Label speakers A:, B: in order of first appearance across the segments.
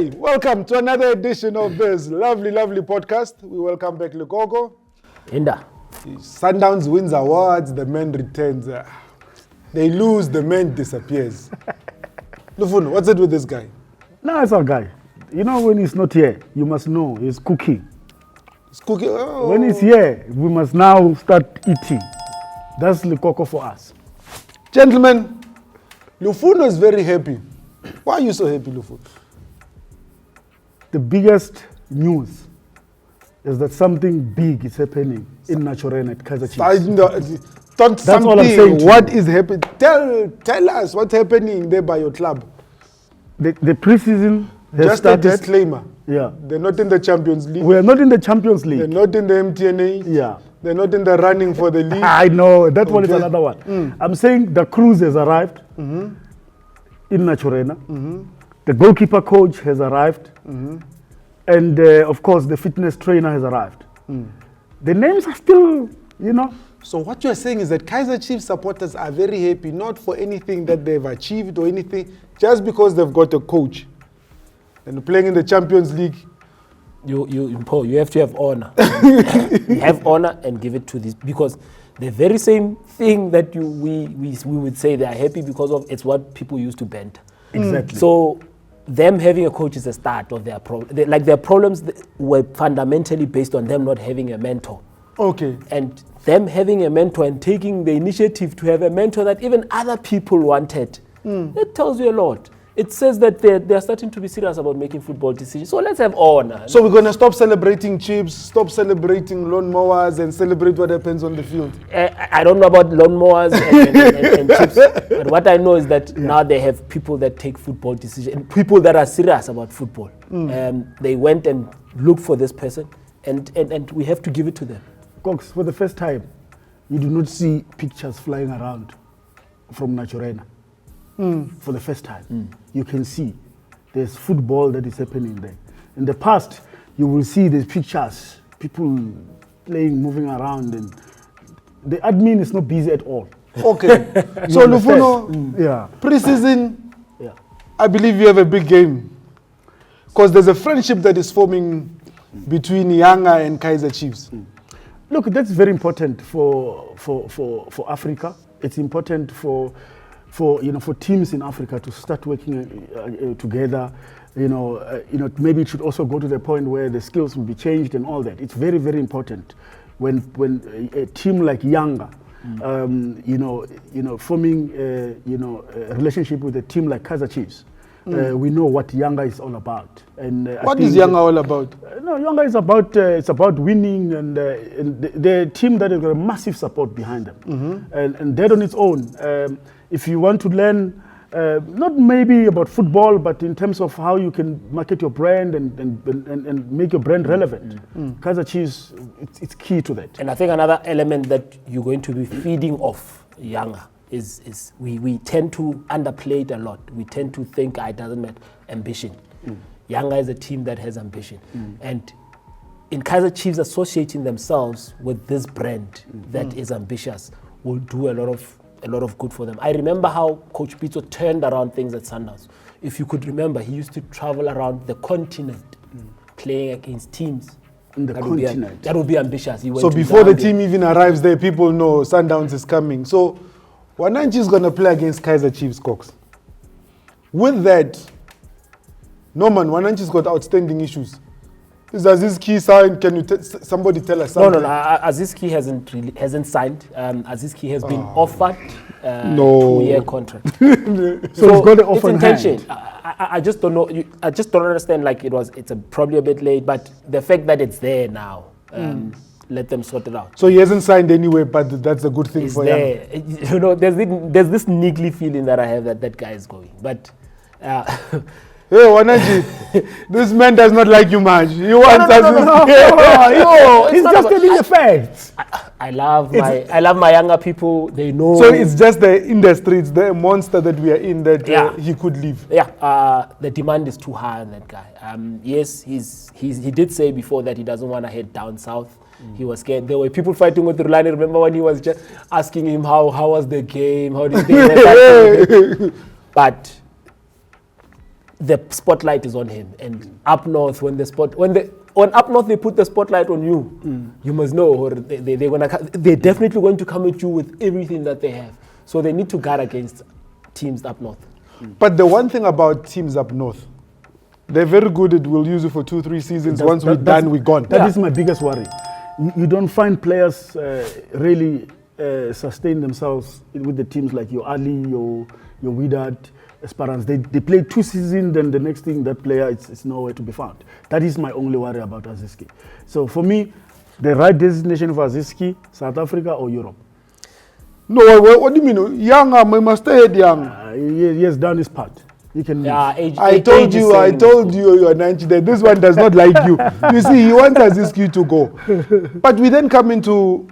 A: Hey, welcome to another edition of this lovely podcast. We welcome back Lugogo.
B: Inda.
A: Sundowns wins awards, the man returns. They lose, the man disappears. Lufun, what's it with this guy?
C: No, it's our guy. You know, when he's not here, you must know he's cooking.
A: He's cooking. Oh.
C: When he's here, we must now start eating. That's Lugogo for us.
A: Gentlemen, Lufun is very happy. Why are you so happy, Lufun?
C: The biggest news is that something big is happening in Naturena at Kaiser Chiefs.
A: That's all I'm saying. What is happening? Tell us what's happening there by your club.
C: The pre-season has
A: Just
C: started.
A: a disclaimer.
C: Yeah.
A: They're not in the Champions League.
C: We are not in the Champions League.
A: They're not in the MTNA.
C: Yeah.
A: They're not in the running for the league.
C: I know. That one is another one. I'm saying the cruise has arrived in Naturena. The goalkeeper coach has arrived. And of course, the fitness trainer has arrived. The names are still,
A: So what you're saying is that Kaizer Chiefs supporters are very happy, not for anything that they've achieved or anything, just because they've got a coach. And playing in the Champions League.
B: Paul, you have to have honor. You have honor and give it to this, because the very same thing that we would say they are happy because of, it's what people used to bend.
C: Exactly.
B: So them having a coach is the start of their problem. Their problems were fundamentally based on them not having a mentor.
A: Okay.
B: And them having a mentor and taking the initiative to have a mentor that even other people wanted. That tells you a lot. It says that they're starting to be serious about making football decisions. So let's have honor.
A: So we're going to stop celebrating chips, stop celebrating lawnmowers, and celebrate what happens on the field.
B: I don't know about lawnmowers and chips, but what I know is that now they have people that take football decisions, and people that are serious about football. They went and looked for this person, and we have to give it to them.
C: Cox, for the first time, you do not see pictures flying around from Naturena. For the first time, you can see there's football that is happening there. In the past, you will see these pictures, people playing, moving around, and the admin is not busy at all.
A: Okay. So Lufuno, pre-season, I believe you have a big game, because there's a friendship that is forming between Yanga and Kaizer Chiefs.
C: Look, that's very important for Africa. It's important for teams in Africa to start working together. Maybe it should also go to the point where the skills will be changed and all that. It's very, very important when a team like Yanga, forming a relationship with a team like Kaizer Chiefs. We know what Yanga is all about. And
A: what is Yanga all about?
C: No, Yanga is about it's about winning, and the team that has got a massive support behind them, and that on its own. If you want to learn, not maybe about football, but in terms of how you can market your brand and make your brand relevant, Kaizer Chiefs, it's key to that.
B: And I think another element that you're going to be feeding off Yanga is we tend to underplay it a lot. We tend to think it doesn't matter. Ambition. Yanga is a team that has ambition. And in Kaizer Chiefs associating themselves with this brand that is ambitious will do a lot of good for them. I remember how Coach Pitso turned around things at Sundowns. If you could remember, he used to travel around the continent playing against teams.
C: In the continent.
B: That would be ambitious.
A: So before the team even arrives there, people know Sundowns is coming. So Wananchi is going to play against Kaizer Chiefs, Cox. With that, Norman, Wananchi's got outstanding issues. Is Asis Key signed? Can you somebody tell us something?
B: No. Asis Key hasn't signed. Asis Key has been offered a 2-year contract.
C: So he's got the offer in hand.
B: I just don't know. I just don't understand. It's probably a bit late, but the fact that it's there now, let them sort it out.
A: So he hasn't signed anyway, but that's a good thing for
B: there. Him. There's this niggly feeling that I have that guy is going, but.
A: Hey, Wananchi, this man does not like you much. He wants
C: us. He's just telling the facts.
B: I love my younger people. They know.
A: So it's just the industry, it's the monster that we are in that he could leave.
B: Yeah, the demand is too high on that guy. Yes, he did say before that he doesn't want to head down south. He was scared. There were people fighting with Rulani. Remember when he was just asking him how was the game? How did they? But the spotlight is on him. And up north, when up north they put the spotlight on you, you must know, or they're definitely going to come at you with everything that they have. So they need to guard against teams up north.
A: But the one thing about teams up north, they're very good at we'll use you for 2-3 seasons. Once we're done, we're gone.
C: That is my biggest worry. You don't find players really sustain themselves with the teams like your Ali, your Widad, Esperance. They play 2 seasons, then the next thing, that player is nowhere to be found. That is my only worry about Asis Key. So for me, the right destination for Asis Key, South Africa or Europe.
A: No, what do you mean? Yanga, we must stay at young.
C: He has done his part. You can.
A: I told you, you are 90 that this one does not like you. You see, he wants Asis Key to go. But we then come into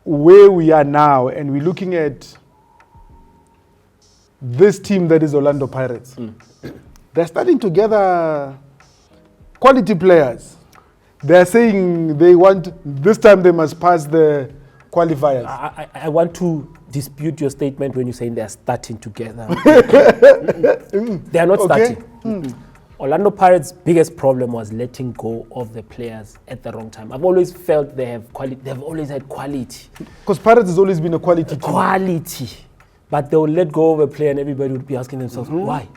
A: where we are now, and we're looking at this team that is Orlando Pirates. They're starting to gather quality players. They're saying they want, this time they must pass the qualifiers.
B: I want to dispute your statement when you're saying they're starting together. They are not starting. Orlando Pirates' biggest problem was letting go of the players at the wrong time. I've always felt they have quality. They've always had quality.
A: Because Pirates has always been a quality team.
B: Quality. But they'll let go of a player and everybody would be asking themselves, why?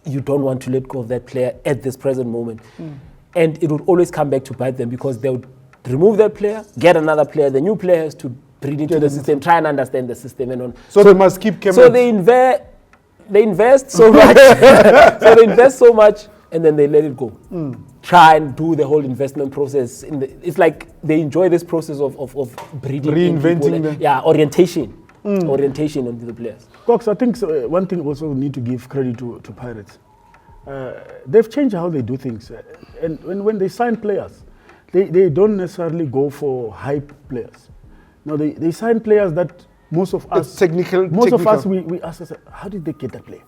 B: You don't want to let go of that player at this present moment. And it would always come back to bite them because they would remove that player, get another player, the new player has to breed into the system, try and understand the system. And on.
A: So they must keep chemistry.
B: So they invest so much. So they invest so much and then they let it go. Try and do the whole investment process. It's like they enjoy this process of breeding.
A: Reinventing
B: orientation. Orientation onto the players.
C: Cox, I think one thing also we need to give credit to Pirates. They've changed how they do things. And when they sign players, they don't necessarily go for hype players. No, they sign players that most of us, of us, we ask ourselves, how did they get that player?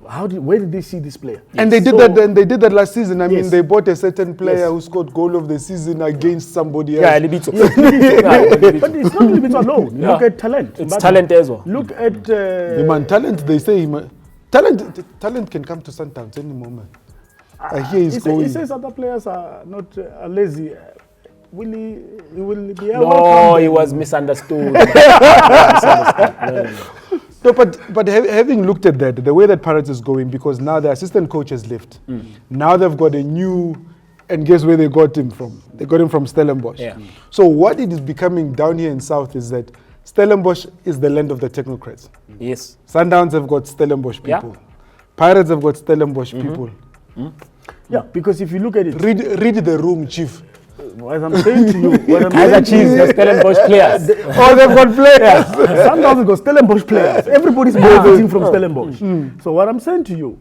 C: Where did they see this player?
A: And they did that last season. I mean, they bought a certain player who scored goal of the season against somebody else.
B: Yeah, Libito.
C: But it's not Libito alone. Look at talent.
B: It's talent as well.
C: Look at
A: the man talent. They say talent can come to Sundowns any moment. I hear he's going.
C: He says other players are not lazy. He will be
B: No, he was misunderstood.
A: No, but having looked at that, the way that Pirates is going, because now the assistant coach has left. Now they've got a new, and guess where they got him from? They got him from Stellenbosch.
B: Yeah.
A: So what it is becoming down here in South is that Stellenbosch is the land of the technocrats.
B: Yes.
A: Sundowns have got Stellenbosch people.
B: Yeah.
A: Pirates have got Stellenbosch people.
C: Yeah, because if you look at it,
A: read the room, Chief.
C: As I'm saying to you,
B: Kaizer Chiefs has Stellenbosch players.
A: They've got players.
C: Sundowns have got Stellenbosch players. Everybody's benefiting from Stellenbosch. So what I'm saying to you,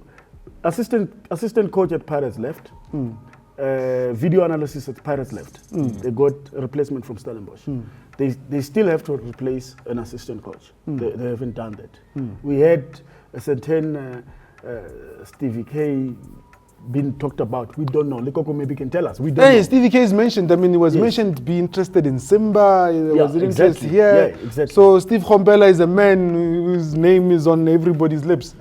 C: assistant coach at Pirates left. Video analysis at Pirates left. They got a replacement from Stellenbosch. They still have to replace an assistant coach. They haven't done that. We had a certain Stevie K been talked about. We don't know. Likoko maybe can tell us. We don't know.
A: Stevie K is mentioned. I mean, he was mentioned to be interested in Simba. He was interested here.
C: Yeah, exactly.
A: So Steve Khombela is a man whose name is on everybody's lips.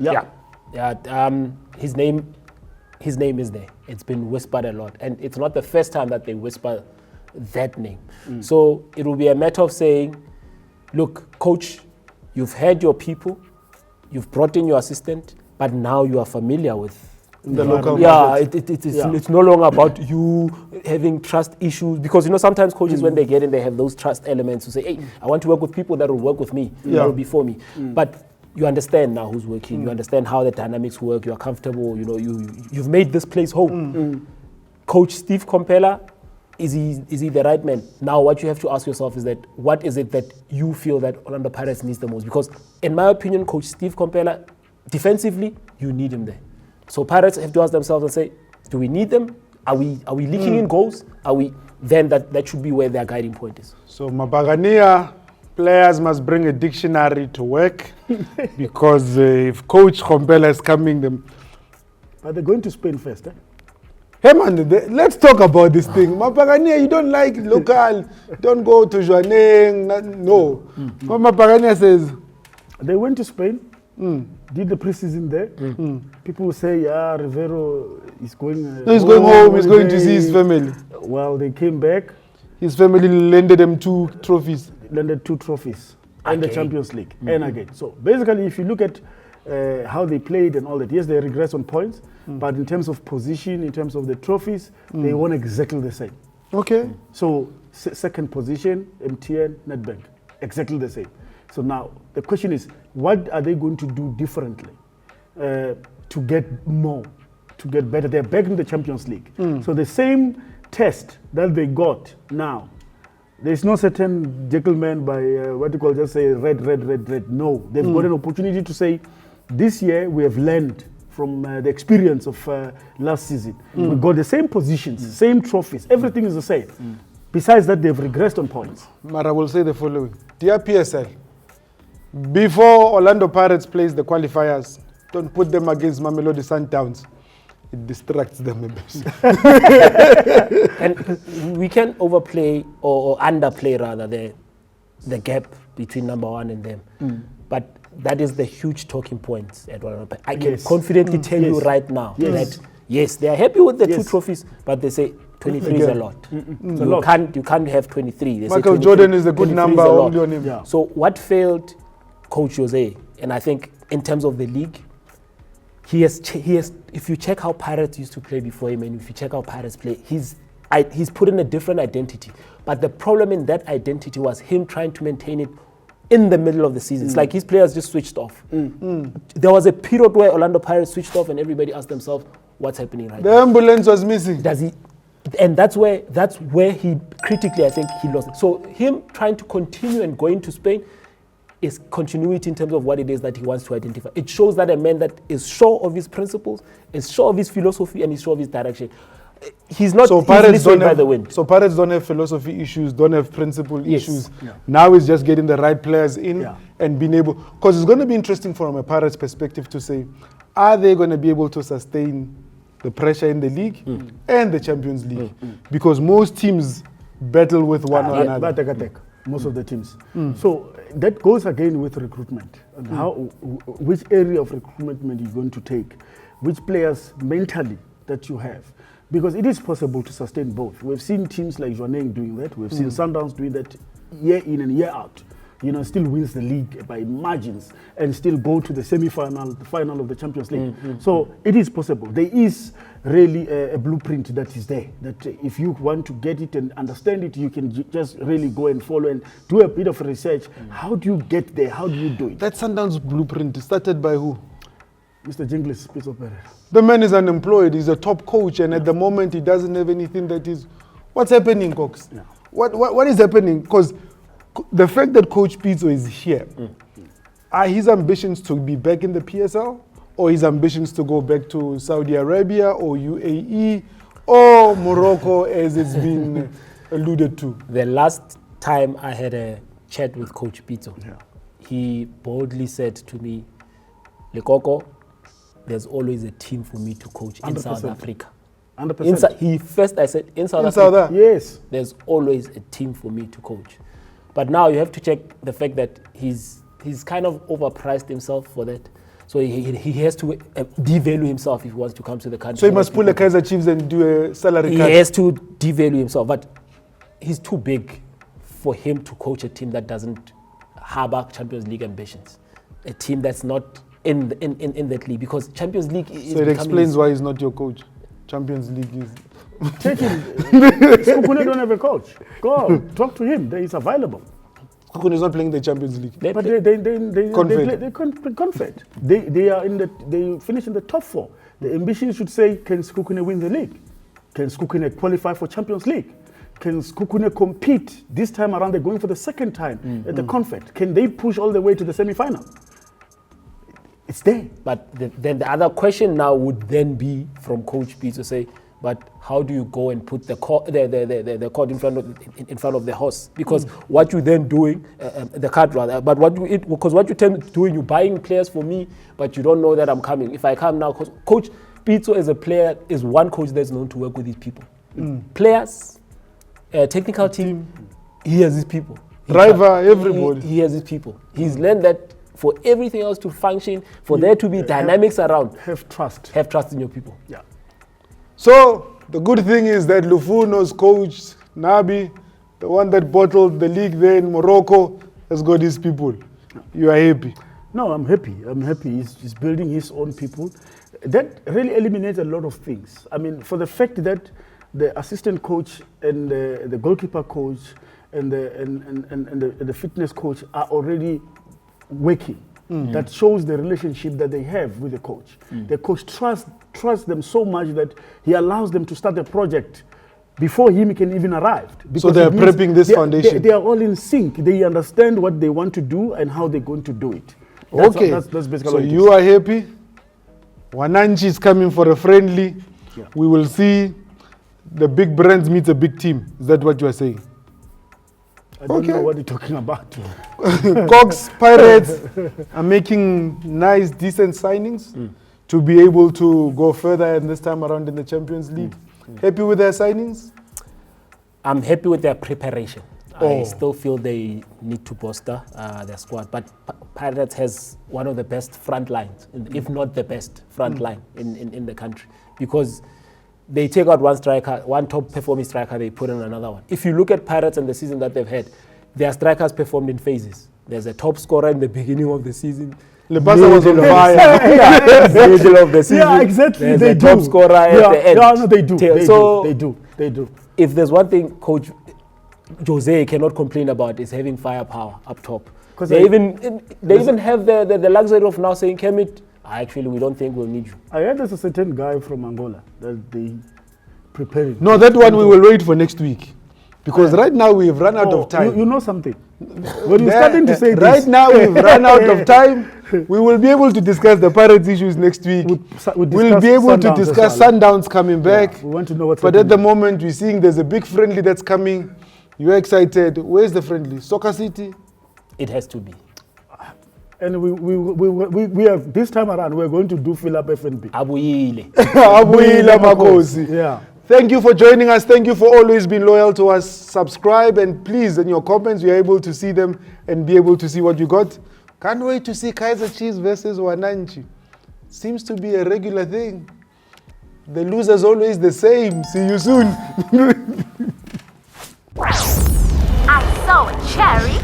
B: His name is there. It's been whispered a lot, and it's not the first time that they whisper that name. So it will be a matter of saying, look, coach, you've had your people, you've brought in your assistant, but now you are familiar with
A: the local
B: it's no longer about you having trust issues, because sometimes coaches when they get in, they have those trust elements to say, hey, I want to work with people that will work with me, that will be for me. But you understand now who's working, you understand how the dynamics work, you are comfortable, you've made this place home. Coach Steve Khombela, is he the right man? Now what you have to ask yourself is that what is it that you feel that Orlando Pirates needs the most? Because in my opinion, Coach Steve Khombela, defensively, you need him there. So Pirates have to ask themselves and say, do we need them? Are we leaking in goals? Then that should be where their guiding point is.
A: So Mabagania players must bring a dictionary to work because if Coach Khombela is coming,
C: but they're going to Spain first, eh?
A: Hey man, let's talk about this thing. Mabagania, you don't like local, don't go to Joaneng, no. But Mabagania says
C: they went to Spain. Did the preseason there. People will say, Riveiro is going
A: He's going home, he's going to see his family.
C: Well, they came back.
A: His family lended him 2 trophies.
C: Landed 2 trophies and the Champions League and again. So basically, if you look at how they played and all that, yes, they regress on points, but in terms of position, in terms of the trophies, they won exactly the same.
A: Okay.
C: So second position, MTN, Nedbank, exactly the same. So now the question is, what are they going to do differently to get more, to get better? They're back in the Champions League. So the same test that they got now, there's no certain gentleman by what you call just say red. No, they've got an opportunity to say, this year we have learned from the experience of last season. We got the same positions, same trophies, everything is the same. Besides that, they've regressed on points.
A: Mara will say the following. Dear PSL, before Orlando Pirates plays the qualifiers, don't put them against Mamelodi Sundowns. It distracts them a bit.
B: And we can overplay or underplay rather the gap between number 1 and them. But that is the huge talking points at Orlando. I can confidently tell you right now that yes, they are happy with the 2 trophies, but they say 23 is a lot. So you can't have 23. They
A: Michael Jordan is a good number only on him.
C: Yeah.
B: So what failed Coach Jose, and I think in terms of the league, he has. If you check how Pirates used to play before him, and if you check how Pirates play, he's put in a different identity. But the problem in that identity was him trying to maintain it in the middle of the season. It's like his players just switched off. There was a period where Orlando Pirates switched off, and everybody asked themselves, "What's happening right now?"
A: The ambulance was missing.
B: Does he? And that's where he critically, I think, he lost it. So him trying to continue and going to Spain is continuity in terms of what it is that he wants to identify. It shows that a man that is sure of his principles, is sure of his philosophy, and is sure of his direction. He's not easily swayed by the wind.
A: So Pirates don't have philosophy issues, don't have principle issues. Yeah. Now it's just getting the right players in and being able... Because it's going to be interesting from a Pirates perspective to say, are they going to be able to sustain the pressure in the league and the Champions League? Because most teams battle with one another.
C: Most of the teams. So that goes again with recruitment and which area of recruitment you're going to take, which players mentally that you have, because it is possible to sustain both. We've seen teams like Burgeoning doing that. We've seen Sundowns doing that year in and year out. Still wins the league by margins and still go to the semi-final, the final of the Champions League. So it is possible. There is really a blueprint that is there, that if you want to get it and understand it, you can just really go and follow and do a bit of research. How do you get there? How do you do it?
A: That Sundowns blueprint started by who?
C: Mr. Jingles Pitso.
A: The man is unemployed. He's a top coach, and at the moment he doesn't have anything that is... What's happening, Cox?
C: Yeah.
A: What is happening? Because the fact that Coach Pitso is here, are his ambitions to be back in the PSL, or his ambitions to go back to Saudi Arabia or UAE or Morocco, as it's been alluded to?
B: The last time I had a chat with Coach Pitso, he boldly said to me, Lekoko, there's always a team for me to coach in
C: 100%.
B: South Africa.
C: 100%.
B: I said, in South Africa,
C: yes,
B: there's always a team for me to coach. But now you have to check the fact that he's kind of overpriced himself for that. So he has to devalue himself if he wants to come to the country.
A: So he must pull a Kaiser Chiefs and do a salary cut.
B: He has to devalue himself, but he's too big for him to coach a team that doesn't harbor Champions League ambitions. A team that's not in that league, because Champions League is...
A: So it explains why he's not your coach. Champions League is...
C: Take him. Skukune don't have a coach. Go talk to him. He's available.
A: Skukune is not playing the Champions League.
C: But they confed. They are they finish in the top 4. The ambition should say, can Skukune win the league? Can Skukune qualify for Champions League? Can Skukune compete this time around? They're going for the second time at the confed. Can they push all the way to the semi-final? It's there.
B: But then the other question now would then be from Coach Pitso to say, but how do you go and put the cart in front of the horse? Because what you then doing, the cart rather, but because what you tend to doing, you're buying players for me, but you don't know that I'm coming. If I come now, Coach Pitso as a player is one coach that's known to work with these people. Players, technical team, he has his people.
A: Driver, everybody.
B: He has his people. He's learned that for everything else to function, for there to be dynamics around.
C: Have trust.
B: Have trust in your people.
C: Yeah.
A: So the good thing is that Lufuno's coach, Nabi, the one that bottled the league there in Morocco, has got his people. You are happy?
C: No, I'm happy. I'm happy. He's building his own people. That really eliminates a lot of things. I mean, for the fact that the assistant coach and the goalkeeper coach and the fitness coach are already working. That shows the relationship that they have with the coach. The coach trusts them so much that he allows them to start a project before him can even arrive.
A: So they are prepping this foundation.
C: They are all in sync. They understand what they want to do and how they're going to do it. That's basically
A: so
C: what it
A: you are happy. Wananchi is coming for a friendly.
C: Yeah.
A: We will see the big brands meet a big team. Is that what you are saying?
C: I don't know what you're talking about.
A: Cox Pirates are making nice, decent signings to be able to go further and this time around in the Champions League. Happy with their signings?
B: I'm happy with their preparation. I still feel they need to bolster their squad, but Pirates has one of the best front lines, if not the best front line in the country, because they take out one striker, one top performing striker, they put in another one. If you look at Pirates and the season that they've had, their strikers performed in phases. There's a top scorer in the beginning of the season.
A: Lebasa was on fire.
B: Middle of the season.
C: Yeah, exactly.
B: There's
C: They
B: a
C: do.
B: top scorer at the end.
C: Yeah, no, they do. They do.
B: If there's one thing Coach Jose cannot complain about, is having firepower up top. Because they even have the luxury of now saying, Kermit, actually we don't think we'll need you.
C: I heard there's a certain guy from Angola that they preparing.
A: No, that one we will wait for next week. Because right now we've run out of time.
C: You know something. When you're starting to say this.
A: Right now we've run out of time. We will be able to discuss the Pirates issues next week. We'll be able to discuss Sundowns coming back.
C: Yeah, we want to know what's
A: happening. At the moment we're seeing there's a big friendly that's coming. You're excited. Where's the friendly? Soccer City?
B: It has to be.
C: And we have this time around we're going to do fill up FNB.
B: Abuyile.
A: Abuyile Makosi.
C: Yeah.
A: Thank you for joining us. Thank you for always being loyal to us. Subscribe and please, in your comments, you're able to see them and be able to see what you got. Can't wait to see Kaizer Chiefs versus Wananchi. Seems to be a regular thing. The loser's always the same. See you soon.
D: I saw a cherry